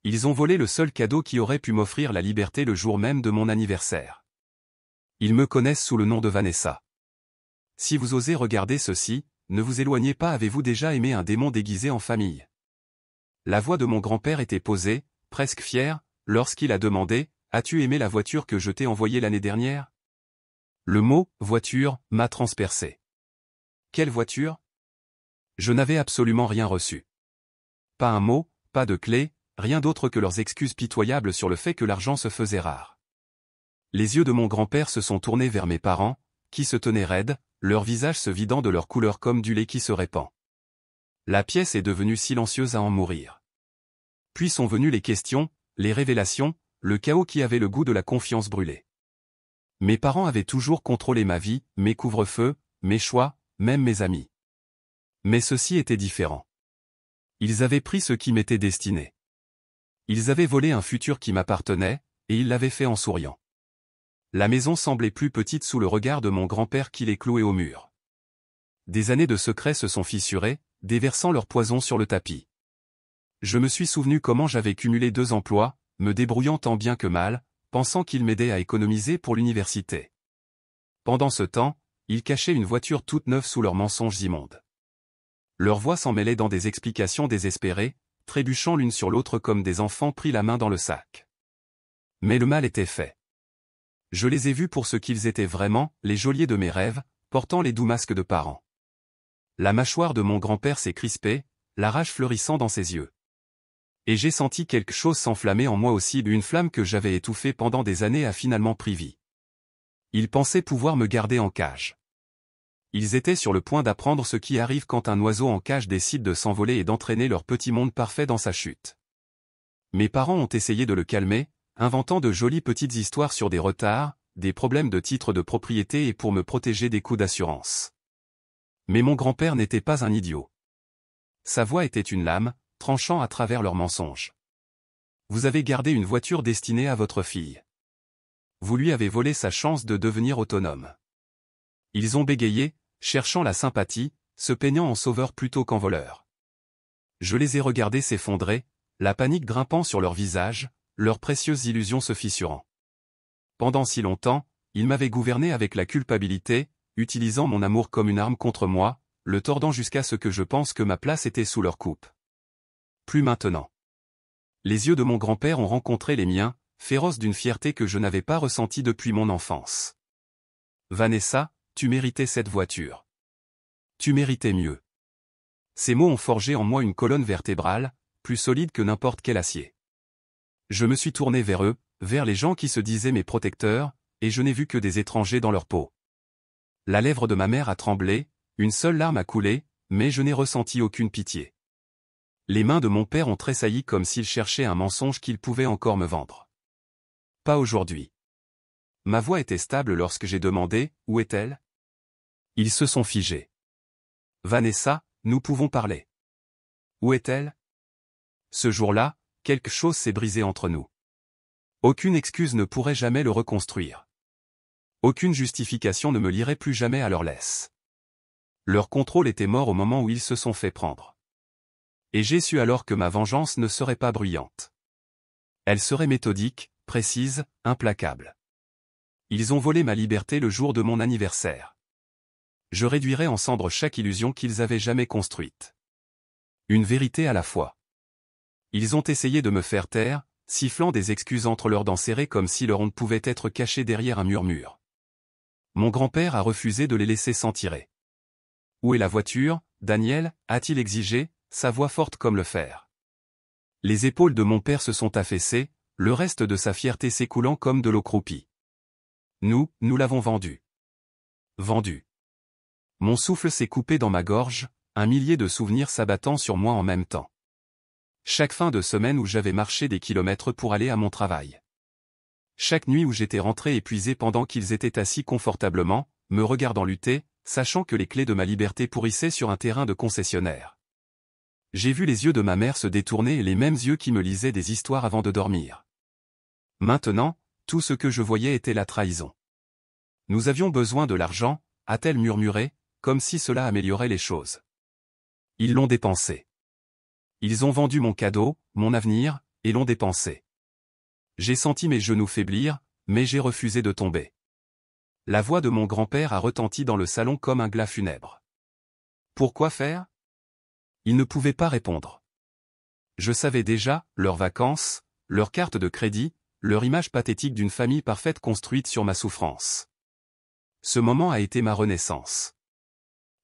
Ils ont volé le seul cadeau qui aurait pu m'offrir la liberté le jour même de mon anniversaire. Ils me connaissent sous le nom de Vanessa. Si vous osez regarder ceci, ne vous éloignez pas. Avez-vous déjà aimé un démon déguisé en famille? La voix de mon grand-père était posée, presque fière, lorsqu'il a demandé « As-tu aimé la voiture que je t'ai envoyée l'année dernière ?» Le mot « voiture » m'a transpercé. Quelle voiture? Je n'avais absolument rien reçu. Pas un mot, pas de clé, rien d'autre que leurs excuses pitoyables sur le fait que l'argent se faisait rare. Les yeux de mon grand-père se sont tournés vers mes parents, qui se tenaient raides, leurs visages se vidant de leur couleur comme du lait qui se répand. La pièce est devenue silencieuse à en mourir. Puis sont venues les questions, les révélations, le chaos qui avait le goût de la confiance brûlée. Mes parents avaient toujours contrôlé ma vie, mes couvre-feux, mes choix, même mes amis. Mais ceci était différent. Ils avaient pris ce qui m'était destiné. Ils avaient volé un futur qui m'appartenait, et ils l'avaient fait en souriant. La maison semblait plus petite sous le regard de mon grand-père qui les clouait au mur. Des années de secrets se sont fissurées, déversant leur poison sur le tapis. Je me suis souvenu comment j'avais cumulé 2 emplois, me débrouillant tant bien que mal, pensant qu'ils m'aidaient à économiser pour l'université. Pendant ce temps, ils cachaient une voiture toute neuve sous leurs mensonges immondes. Leurs voix s'en mêlaient dans des explications désespérées, trébuchant l'une sur l'autre comme des enfants pris la main dans le sac. Mais le mal était fait. Je les ai vus pour ce qu'ils étaient vraiment, les geôliers de mes rêves, portant les doux masques de parents. La mâchoire de mon grand-père s'est crispée, la rage fleurissant dans ses yeux. Et j'ai senti quelque chose s'enflammer en moi aussi, une flamme que j'avais étouffée pendant des années a finalement pris vie. Ils pensaient pouvoir me garder en cage. Ils étaient sur le point d'apprendre ce qui arrive quand un oiseau en cage décide de s'envoler et d'entraîner leur petit monde parfait dans sa chute. Mes parents ont essayé de le calmer, inventant de jolies petites histoires sur des retards, des problèmes de titre de propriété et pour me protéger des coups d'assurance. Mais mon grand-père n'était pas un idiot. Sa voix était une lame, tranchant à travers leurs mensonges. Vous avez gardé une voiture destinée à votre fille. Vous lui avez volé sa chance de devenir autonome. Ils ont bégayé, cherchant la sympathie, se peignant en sauveurs plutôt qu'en voleurs. Je les ai regardés s'effondrer, la panique grimpant sur leurs visages, leurs précieuses illusions se fissurant. Pendant si longtemps, ils m'avaient gouverné avec la culpabilité, utilisant mon amour comme une arme contre moi, le tordant jusqu'à ce que je pense que ma place était sous leur coupe. Plus maintenant. Les yeux de mon grand-père ont rencontré les miens, féroces d'une fierté que je n'avais pas ressentie depuis mon enfance. Vanessa, tu méritais cette voiture. Tu méritais mieux. Ces mots ont forgé en moi une colonne vertébrale, plus solide que n'importe quel acier. Je me suis tourné vers eux, vers les gens qui se disaient mes protecteurs, et je n'ai vu que des étrangers dans leur peau. La lèvre de ma mère a tremblé, une seule larme a coulé, mais je n'ai ressenti aucune pitié. Les mains de mon père ont tressailli comme s'il cherchait un mensonge qu'il pouvait encore me vendre. Pas aujourd'hui. Ma voix était stable lorsque j'ai demandé « Où est-elle » Ils se sont figés. Vanessa, nous pouvons parler. Où est-elle? Ce jour-là, quelque chose s'est brisé entre nous. Aucune excuse ne pourrait jamais le reconstruire. Aucune justification ne me lierait plus jamais à leur laisse. Leur contrôle était mort au moment où ils se sont fait prendre. Et j'ai su alors que ma vengeance ne serait pas bruyante. Elle serait méthodique, précise, implacable. Ils ont volé ma liberté le jour de mon anniversaire. Je réduirai en cendres chaque illusion qu'ils avaient jamais construite. Une vérité à la fois. Ils ont essayé de me faire taire, sifflant des excuses entre leurs dents serrées comme si leur honte pouvait être cachée derrière un murmure. Mon grand-père a refusé de les laisser s'en tirer. Où est la voiture, Daniel, a-t-il exigé, sa voix forte comme le fer. Les épaules de mon père se sont affaissées, le reste de sa fierté s'écoulant comme de l'eau croupie. Nous l'avons vendu. Vendu. Mon souffle s'est coupé dans ma gorge, un millier de souvenirs s'abattant sur moi en même temps. Chaque fin de semaine où j'avais marché des kilomètres pour aller à mon travail. Chaque nuit où j'étais rentré épuisé pendant qu'ils étaient assis confortablement, me regardant lutter, sachant que les clés de ma liberté pourrissaient sur un terrain de concessionnaire. J'ai vu les yeux de ma mère se détourner et les mêmes yeux qui me lisaient des histoires avant de dormir. Maintenant, tout ce que je voyais était la trahison. Nous avions besoin de l'argent, a-t-elle murmuré, comme si cela améliorait les choses. Ils l'ont dépensé. Ils ont vendu mon cadeau, mon avenir, et l'ont dépensé. J'ai senti mes genoux faiblir, mais j'ai refusé de tomber. La voix de mon grand-père a retenti dans le salon comme un glas funèbre. Pourquoi faire? Il ne pouvait pas répondre. Je savais déjà, leurs vacances, leurs cartes de crédit, leur image pathétique d'une famille parfaite construite sur ma souffrance. Ce moment a été ma renaissance.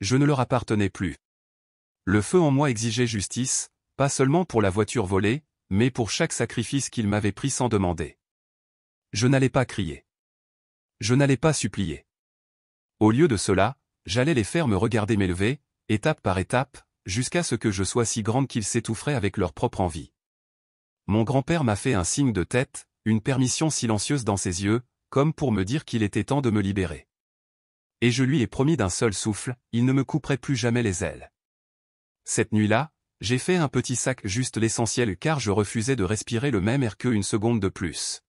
Je ne leur appartenais plus. Le feu en moi exigeait justice, pas seulement pour la voiture volée, mais pour chaque sacrifice qu'ils m'avaient pris sans demander. Je n'allais pas crier. Je n'allais pas supplier. Au lieu de cela, j'allais les faire me regarder m'élever, étape par étape, jusqu'à ce que je sois si grande qu'ils s'étoufferaient avec leur propre envie. Mon grand-père m'a fait un signe de tête, une permission silencieuse dans ses yeux, comme pour me dire qu'il était temps de me libérer. Et je lui ai promis d'un seul souffle, il ne me couperait plus jamais les ailes. Cette nuit-là, j'ai fait un petit sac juste l'essentiel car je refusais de respirer le même air qu'eux une seconde de plus.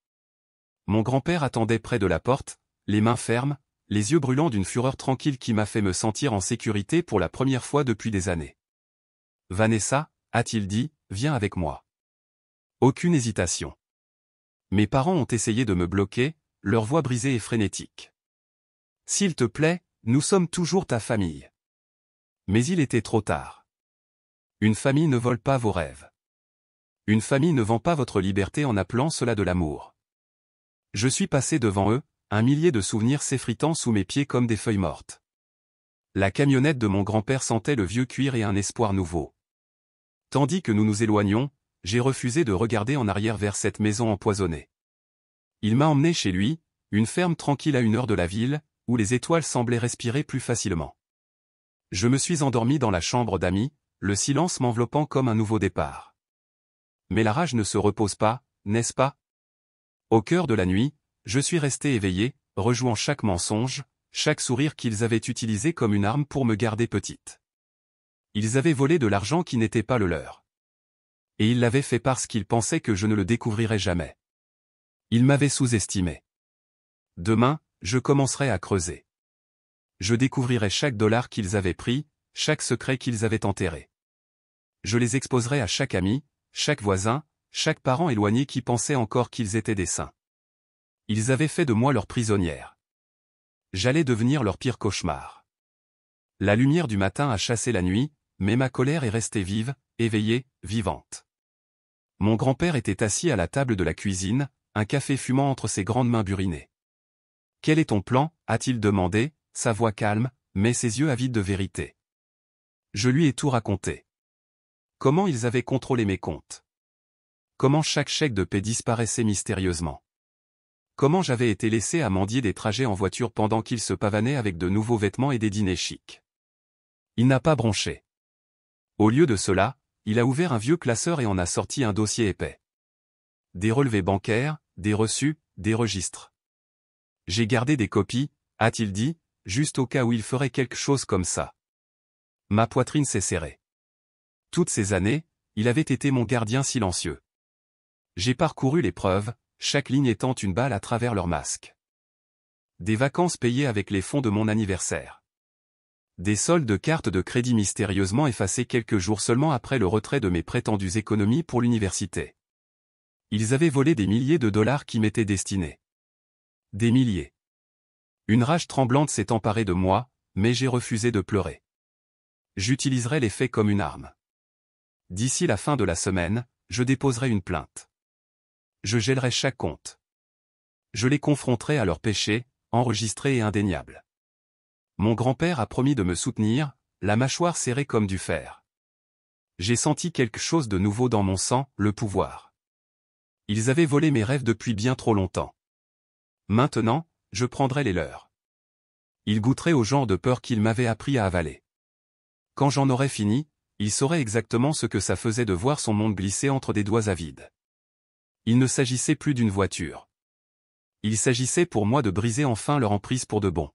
Mon grand-père attendait près de la porte, les mains fermes, les yeux brûlants d'une fureur tranquille qui m'a fait me sentir en sécurité pour la première fois depuis des années. « Vanessa, a-t-il dit, viens avec moi. » Aucune hésitation. Mes parents ont essayé de me bloquer, leur voix brisée et frénétique. « S'il te plaît, nous sommes toujours ta famille. » Mais il était trop tard. Une famille ne vole pas vos rêves. Une famille ne vend pas votre liberté en appelant cela de l'amour. Je suis passé devant eux, un millier de souvenirs s'effritant sous mes pieds comme des feuilles mortes. La camionnette de mon grand-père sentait le vieux cuir et un espoir nouveau. Tandis que nous nous éloignions, j'ai refusé de regarder en arrière vers cette maison empoisonnée. Il m'a emmené chez lui, une ferme tranquille à 1 heure de la ville, où les étoiles semblaient respirer plus facilement. Je me suis endormi dans la chambre d'amis, le silence m'enveloppant comme un nouveau départ. Mais la rage ne se repose pas, n'est-ce pas? Au cœur de la nuit, je suis resté éveillé, rejouant chaque mensonge, chaque sourire qu'ils avaient utilisé comme une arme pour me garder petite. Ils avaient volé de l'argent qui n'était pas le leur. Et ils l'avaient fait parce qu'ils pensaient que je ne le découvrirais jamais. Ils m'avaient sous-estimé. Demain, je commencerai à creuser. Je découvrirai chaque dollar qu'ils avaient pris, chaque secret qu'ils avaient enterré. Je les exposerai à chaque ami, chaque voisin, chaque parent éloigné qui pensait encore qu'ils étaient des saints. Ils avaient fait de moi leur prisonnière. J'allais devenir leur pire cauchemar. La lumière du matin a chassé la nuit, mais ma colère est restée vive, éveillée, vivante. Mon grand-père était assis à la table de la cuisine, un café fumant entre ses grandes mains burinées. « Quel est ton plan » a-t-il demandé, sa voix calme, mais ses yeux avides de vérité. Je lui ai tout raconté. Comment ils avaient contrôlé mes comptes. Comment chaque chèque de paie disparaissait mystérieusement. Comment j'avais été laissé à mendier des trajets en voiture pendant qu'ils se pavanaient avec de nouveaux vêtements et des dîners chics. Il n'a pas bronché. Au lieu de cela, il a ouvert un vieux classeur et en a sorti un dossier épais. Des relevés bancaires, des reçus, des registres. J'ai gardé des copies, a-t-il dit, juste au cas où il ferait quelque chose comme ça. Ma poitrine s'est serrée. Toutes ces années, il avait été mon gardien silencieux. J'ai parcouru les preuves, chaque ligne étant une balle à travers leur masque. Des vacances payées avec les fonds de mon anniversaire. Des soldes de cartes de crédit mystérieusement effacés quelques jours seulement après le retrait de mes prétendues économies pour l'université. Ils avaient volé des milliers de dollars qui m'étaient destinés. Des milliers. Une rage tremblante s'est emparée de moi, mais j'ai refusé de pleurer. J'utiliserai les faits comme une arme. D'ici la fin de la semaine, je déposerai une plainte. Je gèlerai chaque compte. Je les confronterai à leurs péchés, enregistrés et indéniables. Mon grand-père a promis de me soutenir, la mâchoire serrée comme du fer. J'ai senti quelque chose de nouveau dans mon sang, le pouvoir. Ils avaient volé mes rêves depuis bien trop longtemps. Maintenant, je prendrai les leurs. Ils goûteraient au genre de peur qu'ils m'avaient appris à avaler. Quand j'en aurais fini, ils sauraient exactement ce que ça faisait de voir son monde glisser entre des doigts avides. Il ne s'agissait plus d'une voiture. Il s'agissait pour moi de briser enfin leur emprise pour de bon.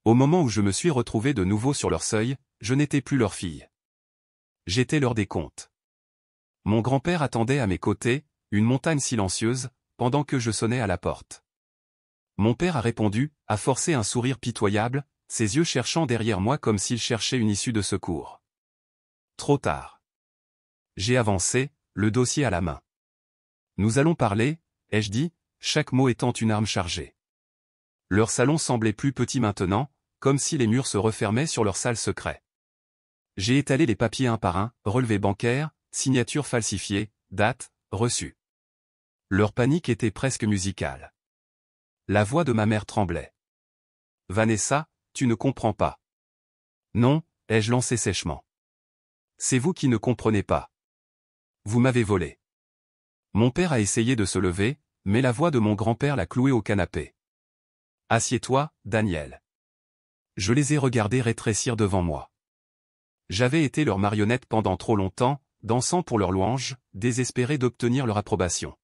Au moment où je me suis retrouvé de nouveau sur leur seuil, je n'étais plus leur fille. J'étais leur décompte. Mon grand-père attendait à mes côtés, une montagne silencieuse, pendant que je sonnais à la porte. Mon père a répondu, a forcé un sourire pitoyable, ses yeux cherchant derrière moi comme s'il cherchait une issue de secours. Trop tard. J'ai avancé, le dossier à la main. Nous allons parler, ai-je dit, chaque mot étant une arme chargée. Leur salon semblait plus petit maintenant, comme si les murs se refermaient sur leur salle secret. J'ai étalé les papiers un par un, relevés bancaires, signatures falsifiées, dates, reçues. Leur panique était presque musicale. La voix de ma mère tremblait. « Vanessa, tu ne comprends pas. »« Non », ai-je lancé sèchement. « C'est vous qui ne comprenez pas. Vous m'avez volé. » Mon père a essayé de se lever, mais la voix de mon grand-père l'a cloué au canapé. « Assieds-toi, Daniel. » Je les ai regardés rétrécir devant moi. J'avais été leur marionnette pendant trop longtemps, dansant pour leur louange, désespéré d'obtenir leur approbation.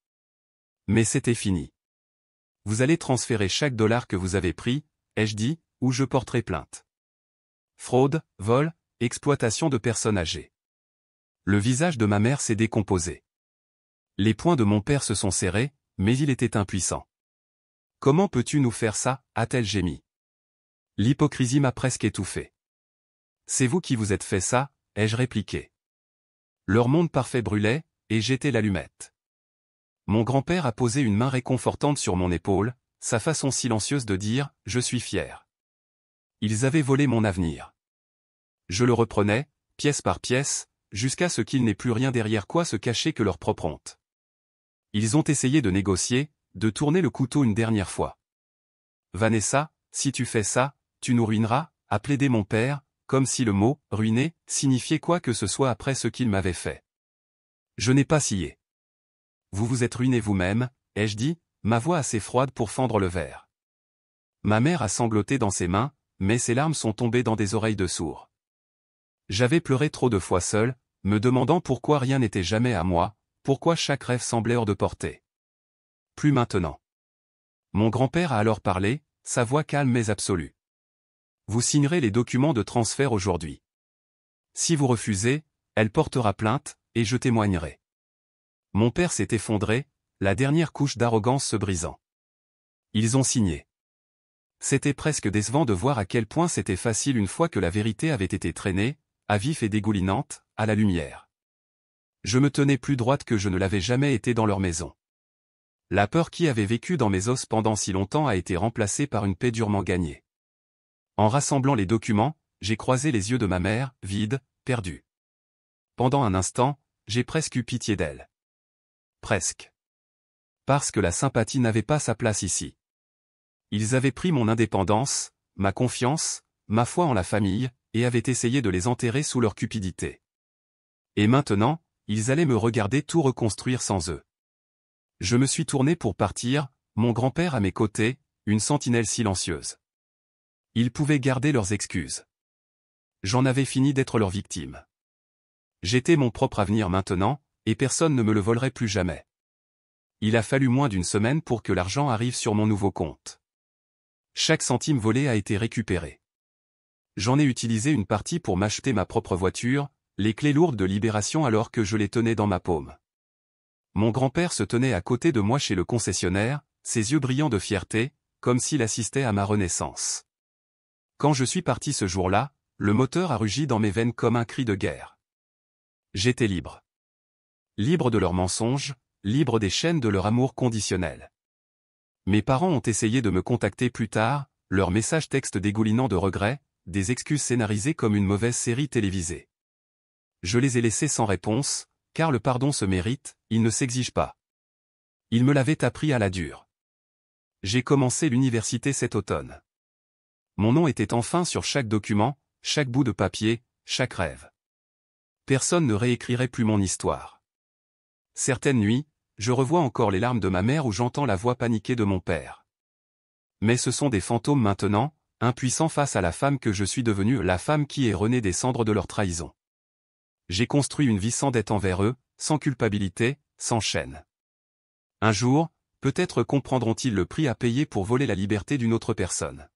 Mais c'était fini. « Vous allez transférer chaque dollar que vous avez pris, » ai-je dit, « ou je porterai plainte. » Fraude, vol, exploitation de personnes âgées. Le visage de ma mère s'est décomposé. Les poings de mon père se sont serrés, mais il était impuissant. « Comment peux-tu nous faire ça » a-t-elle gémi. L'hypocrisie m'a presque étouffé. « C'est vous qui vous êtes fait ça » ai-je répliqué. Leur monde parfait brûlait, et j'étais l'allumette. Mon grand-père a posé une main réconfortante sur mon épaule, sa façon silencieuse de dire « Je suis fier ». Ils avaient volé mon avenir. Je le reprenais, pièce par pièce, jusqu'à ce qu'il n'ait plus rien derrière quoi se cacher que leur propre honte. Ils ont essayé de négocier, de tourner le couteau une dernière fois. « Vanessa, si tu fais ça, tu nous ruineras », a plaidé mon père, comme si le mot « ruiner » signifiait quoi que ce soit après ce qu'il m'avait fait. Je n'ai pas scié. « Vous vous êtes ruiné vous-même » ai-je dit, ma voix assez froide pour fendre le verre. Ma mère a sangloté dans ses mains, mais ses larmes sont tombées dans des oreilles de sourd. J'avais pleuré trop de fois seul, me demandant pourquoi rien n'était jamais à moi, pourquoi chaque rêve semblait hors de portée. Plus maintenant. Mon grand-père a alors parlé, sa voix calme mais absolue. Vous signerez les documents de transfert aujourd'hui. Si vous refusez, elle portera plainte, et je témoignerai. Mon père s'est effondré, la dernière couche d'arrogance se brisant. Ils ont signé. C'était presque décevant de voir à quel point c'était facile une fois que la vérité avait été traînée, à vif et dégoulinante, à la lumière. Je me tenais plus droite que je ne l'avais jamais été dans leur maison. La peur qui avait vécu dans mes os pendant si longtemps a été remplacée par une paix durement gagnée. En rassemblant les documents, j'ai croisé les yeux de ma mère, vides, perdus. Pendant un instant, j'ai presque eu pitié d'elle. Presque. Parce que la sympathie n'avait pas sa place ici. Ils avaient pris mon indépendance, ma confiance, ma foi en la famille, et avaient essayé de les enterrer sous leur cupidité. Et maintenant, ils allaient me regarder tout reconstruire sans eux. Je me suis tourné pour partir, mon grand-père à mes côtés, une sentinelle silencieuse. Ils pouvaient garder leurs excuses. J'en avais fini d'être leur victime. J'étais mon propre avenir maintenant, et personne ne me le volerait plus jamais. Il a fallu moins d'une semaine pour que l'argent arrive sur mon nouveau compte. Chaque centime volé a été récupéré. J'en ai utilisé une partie pour m'acheter ma propre voiture, les clés lourdes de Libération alors que je les tenais dans ma paume. Mon grand-père se tenait à côté de moi chez le concessionnaire, ses yeux brillants de fierté, comme s'il assistait à ma renaissance. Quand je suis parti ce jour-là, le moteur a rugi dans mes veines comme un cri de guerre. J'étais libre. Libre de leurs mensonges, libre des chaînes de leur amour conditionnel. Mes parents ont essayé de me contacter plus tard, leurs messages textes dégoulinant de regrets, des excuses scénarisées comme une mauvaise série télévisée. Je les ai laissés sans réponse, car le pardon se mérite, il ne s'exige pas. Ils me l'avaient appris à la dure. J'ai commencé l'université cet automne. Mon nom était enfin sur chaque document, chaque bout de papier, chaque rêve. Personne ne réécrirait plus mon histoire. Certaines nuits, je revois encore les larmes de ma mère ou j'entends la voix paniquée de mon père. Mais ce sont des fantômes maintenant, impuissants face à la femme que je suis devenue, la femme qui est renée des cendres de leur trahison. J'ai construit une vie sans dette envers eux, sans culpabilité, sans chaîne. Un jour, peut-être comprendront-ils le prix à payer pour voler la liberté d'une autre personne.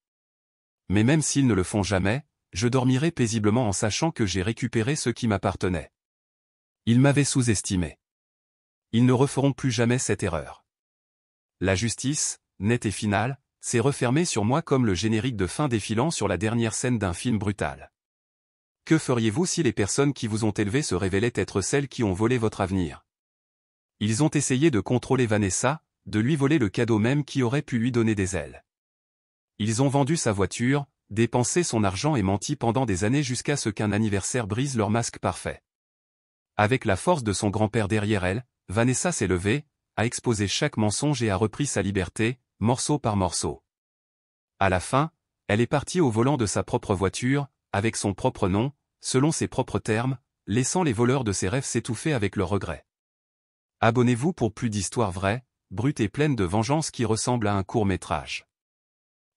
Mais même s'ils ne le font jamais, je dormirai paisiblement en sachant que j'ai récupéré ce qui m'appartenait. Ils m'avaient sous-estimé. Ils ne referont plus jamais cette erreur. La justice, nette et finale, s'est refermée sur moi comme le générique de fin défilant sur la dernière scène d'un film brutal. Que feriez-vous si les personnes qui vous ont élevé se révélaient être celles qui ont volé votre avenir? Ils ont essayé de contrôler Vanessa, de lui voler le cadeau même qui aurait pu lui donner des ailes. Ils ont vendu sa voiture, dépensé son argent et menti pendant des années jusqu'à ce qu'un anniversaire brise leur masque parfait. Avec la force de son grand-père derrière elle, Vanessa s'est levée, a exposé chaque mensonge et a repris sa liberté, morceau par morceau. À la fin, elle est partie au volant de sa propre voiture, avec son propre nom, selon ses propres termes, laissant les voleurs de ses rêves s'étouffer avec leurs regrets. Abonnez-vous pour plus d'histoires vraies, brutes et pleines de vengeance qui ressemblent à un court-métrage.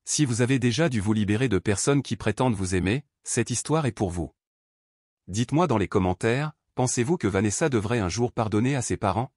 Si vous avez déjà dû vous libérer de personnes qui prétendent vous aimer, cette histoire est pour vous. Dites-moi dans les commentaires, pensez-vous que Vanessa devrait un jour pardonner à ses parents ?